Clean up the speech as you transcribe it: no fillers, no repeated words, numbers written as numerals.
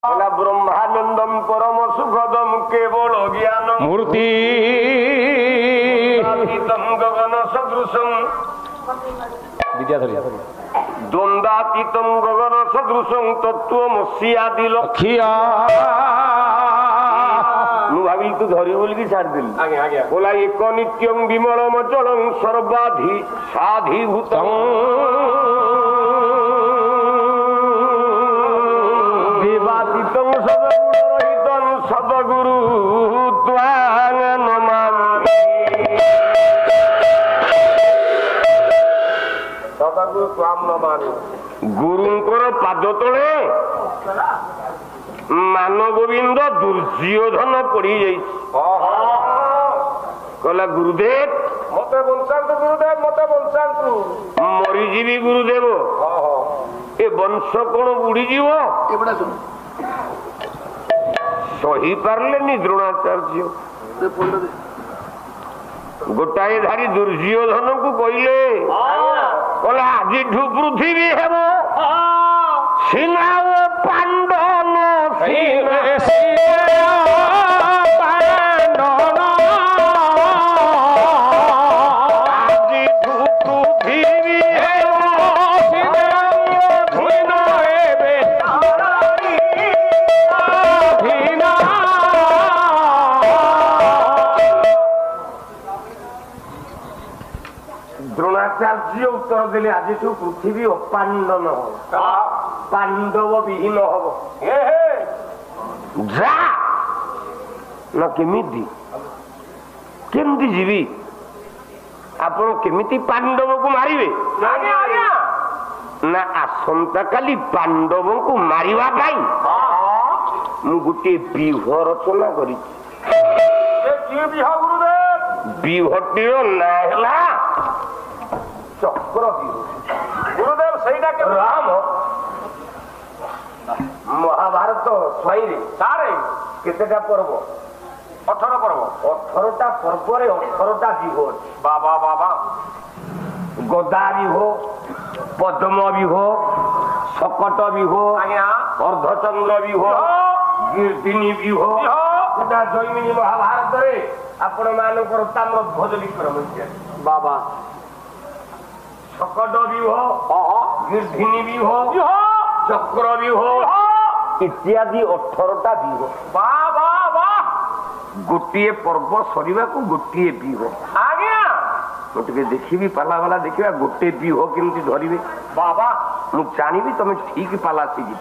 ब्रह्मानंदम परम सुखदम केवल ज्ञान मूर्ति गगन सदृशम विद्याधरी द्वंद्वातीतम गगन सदृशम तत्वमस्यादि लक्ष्या भाविल तू धरी बोल की छाड़ दिल बोला एक नित्यम विमलम जलम सर्वाधि साधिभूतम देवातीतम सदगुणरहितम सदगुरु त्वां नमामि सदगुरु त्वां नमामि गुरुंकर पाद तले मान गोविंद दुर्योधन पड़ी कहला गुरुदेव मते बंशांतु गुरुदेव मते बंशांतु मरीजीवी गुरुदेव ए वंश कौन बुड़ीजीव सही पारे द्रोणाचार्य गोटाए धारी दुर्योधन को कहले कहला आज पृथ्वी हेब सिना पांडन द्रोणाचार्य उत्तर देले आज पृथ्वी अपांडन हो पांडव विहीन हम जा न केमिति केमती जीवी आपण केमिति पांडव को मारिबे ना आसंता काली पांडव को मारिबा पाई मु गुटे व्यूह रचना करी व्यूहटीर ना हैला चक्र गुरुदेव सहीटा राम महाभारत स्वयं सारे केतेटा पर्व 18 पर्व 18टा पर्व 18टा विह बाबा बाबा गदा विह पद्म विह शकट विह अर्धचंद्र विह कीर्तिनी विह जैमिनी महाभारत आपण मानकर ताम्र ध्वज विक्रम बाबा शकट विह कीर्तिनी विह चक्र विह इत्यादि 18टा विह गोटे पर्व सरीवा को गोटे विह गोटे देखी पाला वाला देखा गोटे विह केमती धरवे बाबा मु जानी तुम ठीक पाला शिखी